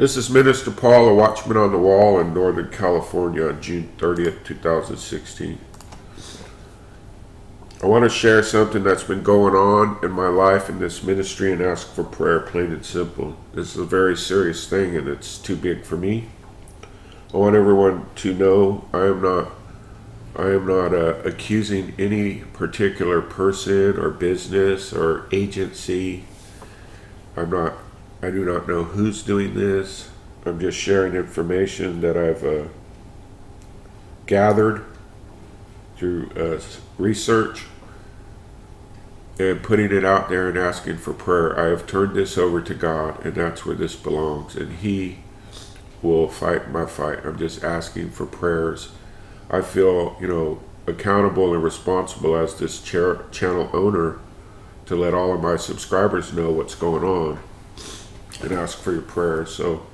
This is Minister Paul, a watchman on the wall in Northern California on June 30th, 2016. I want to share something that's been going on in my life in this ministry and ask for prayer, plain and simple. This is a very serious thing and it's too big for me. I want everyone to know I am not accusing any particular person or business or agency. I do not know who's doing this. I'm just sharing information that I've gathered through research and putting it out there and asking for prayer. I have turned this over to God, and that's where this belongs, and He will fight my fight. I'm just asking for prayers. I feel, accountable and responsible as this channel owner to let all of my subscribers know what's going on and ask for your prayers. So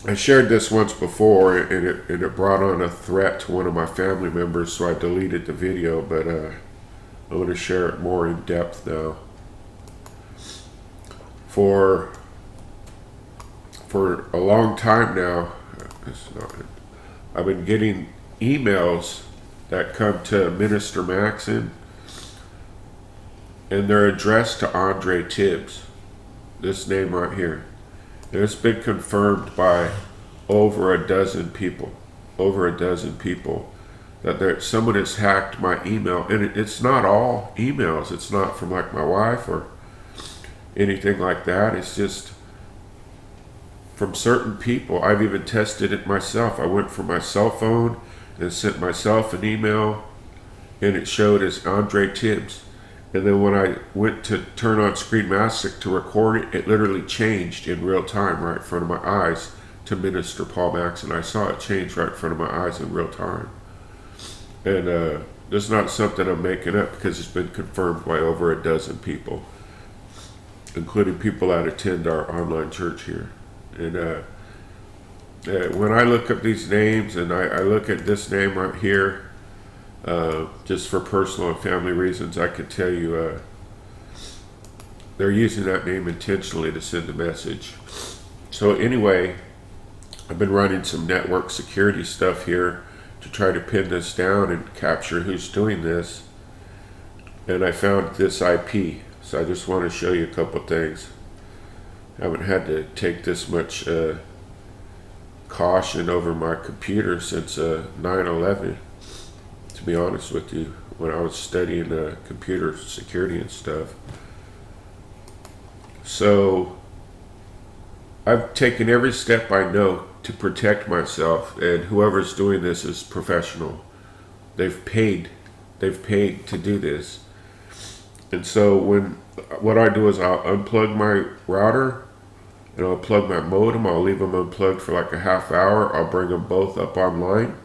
I shared this once before, and it brought on a threat to one of my family members, so I deleted the video, but I want to share it more in depth now. For a long time now, I've been getting emails that come to Minister Maxon, and they're addressed to Andre Tibbs. This name right here. And it's been confirmed by over a dozen people that someone has hacked my email. And it's not all emails. It's not from like my wife or anything like that. It's just from certain people. I've even tested it myself. I went from my cell phone and sent myself an email, and it showed as Andre Tibbs. And then when I went to turn on Screen Massive to record it, it literally changed in real time right in front of my eyes to Minister Paul Maxon. I saw it change right in front of my eyes in real time. And this is not something I'm making up, because it's been confirmed by over a dozen people, including people that attend our online church here. And when I look up these names, and I look at this name right here, just for personal and family reasons, I can tell you they're using that name intentionally to send a message. So anyway, I've been running some network security stuff here to try to pin this down and capture who's doing this. And I found this IP, so I just want to show you a couple things. I haven't had to take this much caution over my computer since 9/11. To be honest with you, when I was studying computer security and stuff. So I've taken every step I know to protect myself, and whoever's doing this is professional. They've paid to do this. And so what I do is I'll unplug my router and I'll plug my modem. I'll leave them unplugged for like a half hour. I'll bring them both up online.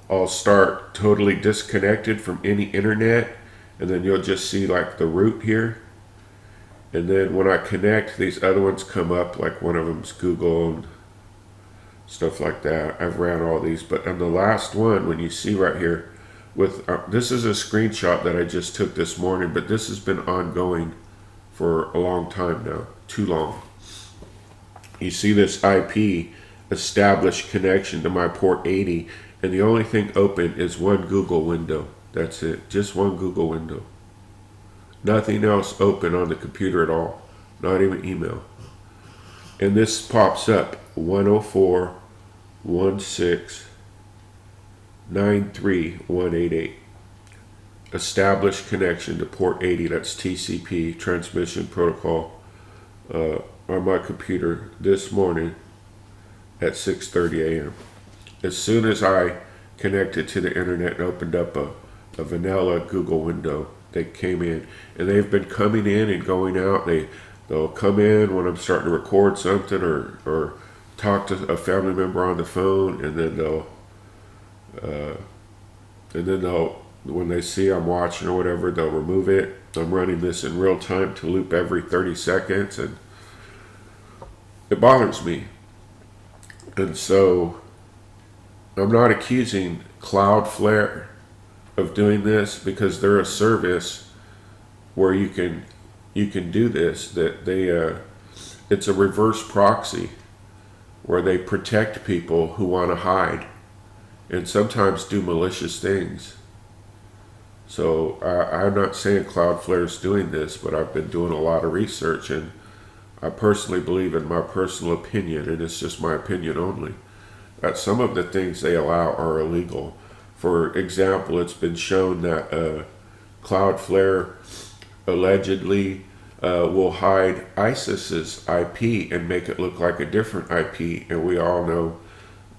I'll start totally disconnected from any internet, and then you'll just see like the root here. And then when I connect, these other ones come up, like one of them's Google and stuff like that. I've ran all these, but on the last one, when you see right here, with this is a screenshot that I just took this morning, but this has been ongoing for a long time now, too long. You see this IP, established connection to my port 80, and the only thing open is one Google window. That's it, just one Google window. Nothing else open on the computer at all, not even email. And this pops up, 104.1693188. Established connection to port 80, that's TCP, transmission protocol, on my computer this morning at 6:30 a.m. As soon as I connected to the internet and opened up a vanilla Google window, they came in, and they've been coming in and going out. They'll come in when I'm starting to record something or talk to a family member on the phone, and then they'll when they see I'm watching or whatever, they'll remove it. I'm running this in real time to loop every 30 seconds, and it bothers me. And so I'm not accusing Cloudflare of doing this, because they're a service where you can do this. That it's a reverse proxy where they protect people who want to hide and sometimes do malicious things. So I'm not saying Cloudflare is doing this, but I've been doing a lot of research, and I personally believe, in my personal opinion, and it's just my opinion only, that some of the things they allow are illegal. For example, it's been shown that Cloudflare allegedly will hide ISIS's IP and make it look like a different IP, and we all know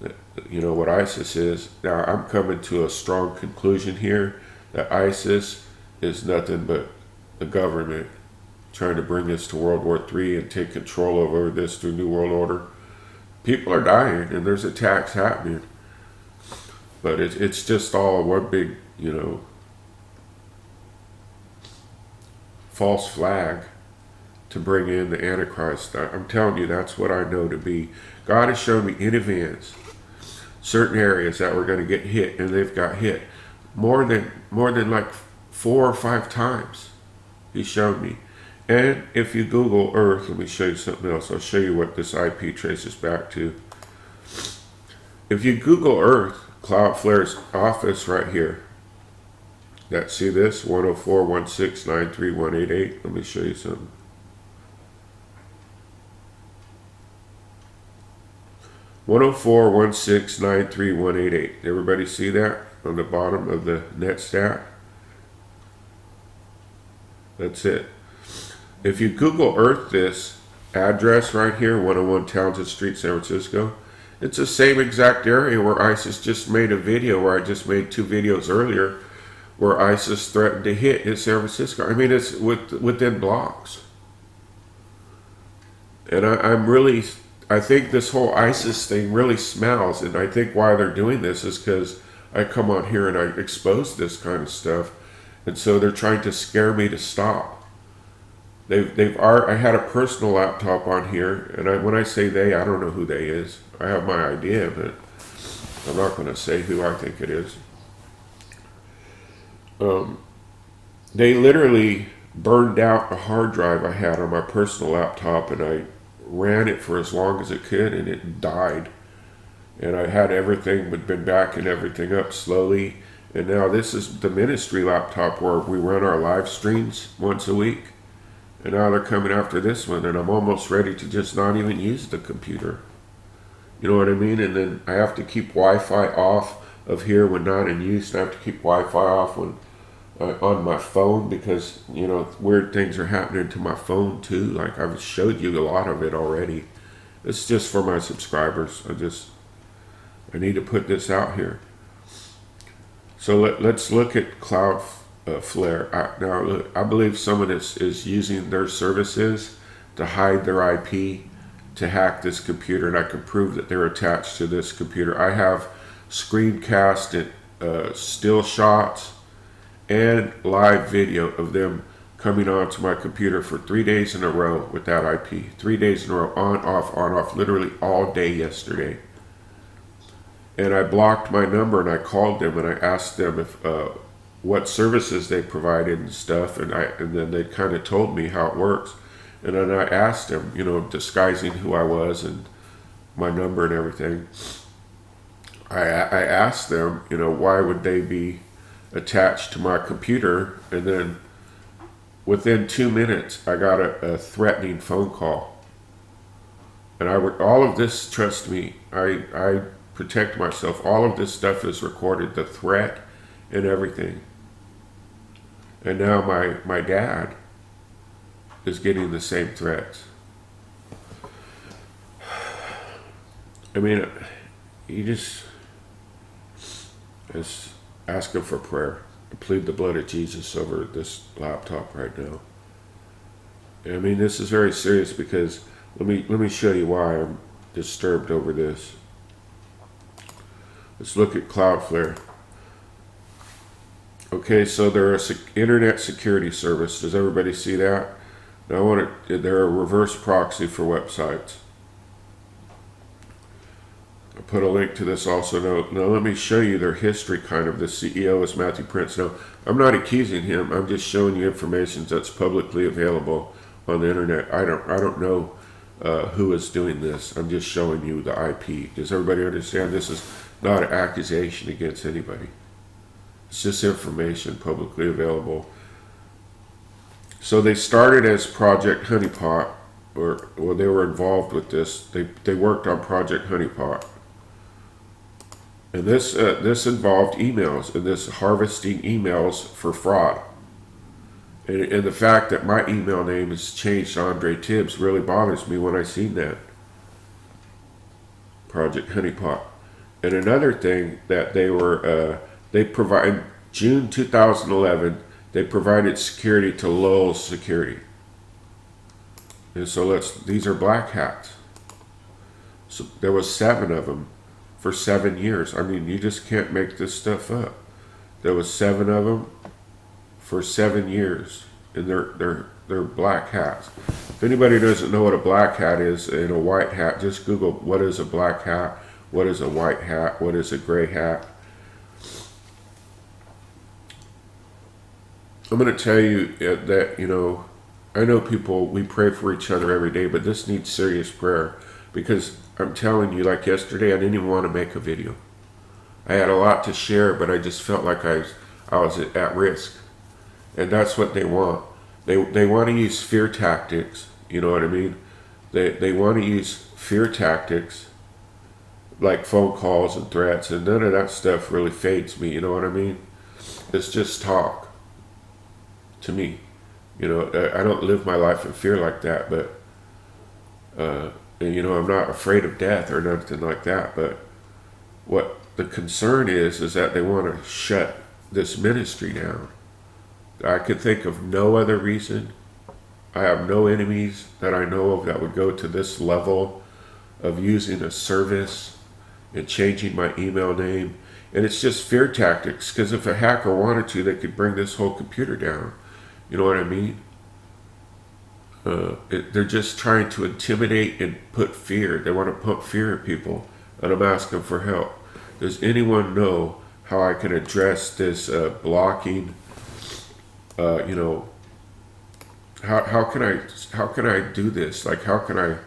that, what ISIS is. Now, I'm coming to a strong conclusion here that ISIS is nothing but the government trying to bring us to World War III and take control over this through New World Order. People are dying and there's attacks happening, but it's just all one big, false flag to bring in the Antichrist. I'm telling you, that's what I know to be. God has shown me in advance certain areas that were going to get hit, and they've got hit more than like 4 or 5 times. He showed me. And if you Google Earth, let me show you something else. I'll show you what this IP traces back to. If you Google Earth, Cloudflare's office right here. See this? 104.16.93.188. Let me show you something. (104.16.93.188). Everybody see that on the bottom of the net stack? That's it. If you Google Earth this address right here, 101 Townsend Street, San Francisco, it's the same exact area where ISIS just made a video, where I just made 2 videos earlier, where ISIS threatened to hit in San Francisco. I mean, it's within blocks. And I think this whole ISIS thing really smells, and I think why they're doing this is because I come on here and I expose this kind of stuff, and so they're trying to scare me to stop. I had a personal laptop on here, and when I say they, I don't know who they is. I have my idea, but I'm not going to say who I think it is. They literally burned out a hard drive I had on my personal laptop, and I ran it for as long as it could, and it died. And I had everything, but been backing everything up slowly. And now this is the ministry laptop where we run our live streams once a week. And now they're coming after this one, and I'm almost ready to just not even use the computer. You know what I mean? And then I have to keep Wi-Fi off of here when not in use. And I have to keep Wi-Fi off when on my phone, because weird things are happening to my phone too. Like I've showed you a lot of it already. It's just for my subscribers. I need to put this out here. So let's look at Cloudflare. Now look, I believe someone is using their services to hide their IP, to hack this computer, and I can prove that they're attached to this computer. I have screencasted still shots and live video of them coming onto my computer for 3 days in a row with that IP. 3 days in a row, on, off, literally all day yesterday. And I blocked my number, and I called them, and I asked them if what services they provided and stuff, and then they kind of told me how it works. And then I asked them, disguising who I was and my number and everything. I asked them, why would they be attached to my computer? And then within 2 minutes, I got a threatening phone call. And all of this, trust me, I protect myself. All of this stuff is recorded, the threat and everything. And now my dad is getting the same threats. I mean, you just ask him for prayer. I plead the blood of Jesus over this laptop right now. I mean, this is very serious, because let me show you why I'm disturbed over this. Let's look at Cloudflare. Okay, so they're an internet security service. Does everybody see that? Now they're a reverse proxy for websites. I'll put a link to this also. Now let me show you their history, kind of. The CEO is Matthew Prince. Now, I'm not accusing him. I'm just showing you information that's publicly available on the internet. I don't know who is doing this. I'm just showing you the IP. Does everybody understand? This is not an accusation against anybody. It's just information publicly available. So they started as Project Honeypot, or well, they were involved with this. They worked on Project Honeypot, and this involved emails, and this harvesting emails for fraud. And the fact that my email name is changed to Andre Tibbs really bothers me when I seen that. Project Honeypot. And another thing that they provide, June 2011, they provided security to Lowell Security. And so these are black hats. So there was 7 of them for 7 years. I mean, you just can't make this stuff up. There was 7 of them for 7 years, and they're black hats. If anybody doesn't know what a black hat is and a white hat, just Google what is a black hat, what is a white hat, what is a gray hat. I'm going to tell you that, I know people, we pray for each other every day, but this needs serious prayer, because I'm telling you, like yesterday, I didn't even want to make a video. I had a lot to share, but I just felt like I was at risk. And that's what they want. They want to use fear tactics, you know what I mean? They want to use fear tactics, like phone calls and threats, and none of that stuff really fades me, you know what I mean? It's just talk to me. I don't live my life in fear like that, but, I'm not afraid of death or nothing like that. But what the concern is that they want to shut this ministry down. I could think of no other reason. I have no enemies that I know of that would go to this level of using a service and changing my email name. And it's just fear tactics, because if a hacker wanted to, they could bring this whole computer down. You know what I mean? They're just trying to intimidate and put fear. They want to put fear in people, and I'm asking for help. Does anyone know how I can address this blocking? How can I do this? Like, how can I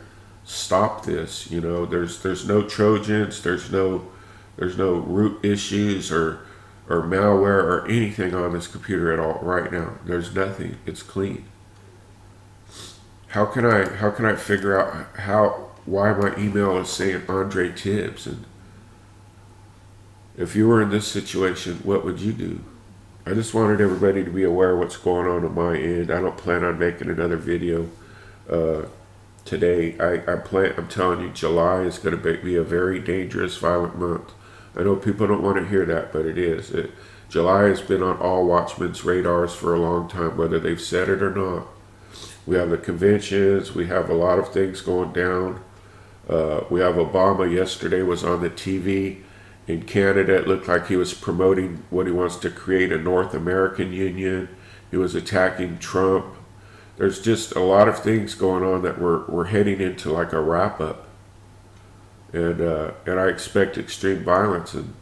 stop this? There's no Trojans, there's no root issues or malware or anything on this computer at all right now. There's nothing. It's clean. How can I figure out why my email is saying Andre Tibbs? And if you were in this situation, what would you do? I just wanted everybody to be aware of what's going on my end. I don't plan on making another video today. I'm telling you, July is going to be a very dangerous, violent month. I know people don't want to hear that, but it is. July has been on all watchmen's radars for a long time, whether they've said it or not. We have the conventions. We have a lot of things going down. We have Obama yesterday was on the TV in Canada. It looked like he was promoting what he wants to create, a North American Union. He was attacking Trump. There's just a lot of things going on that we're heading into like a wrap up. And I expect extreme violence, and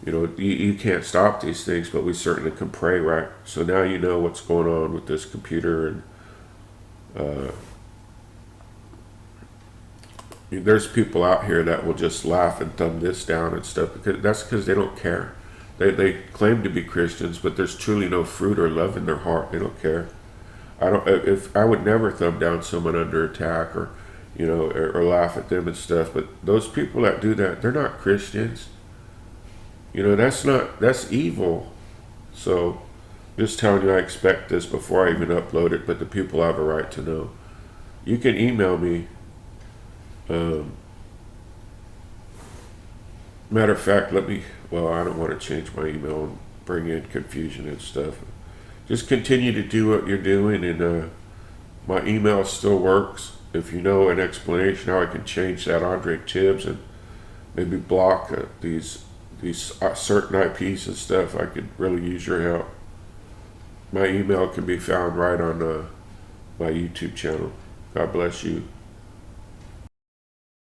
you can't stop these things, but we certainly can pray, right? So now you know what's going on with this computer, and there's people out here that will just laugh and thumb this down and stuff, because they don't care. They claim to be Christians, but there's truly no fruit or love in their heart. They don't care. I would never thumb down someone under attack or laugh at them and stuff. But those people that do that, they're not Christians. That's evil. So just telling you, I expect this before I even upload it, but the people have a right to know. You can email me. Matter of fact, I don't want to change my email and bring in confusion and stuff. Just continue to do what you're doing, and my email still works. If you know an explanation how I can change that Andre Tibbs and maybe block these certain IPs and stuff, I could really use your help. My email can be found right on my YouTube channel. God bless you.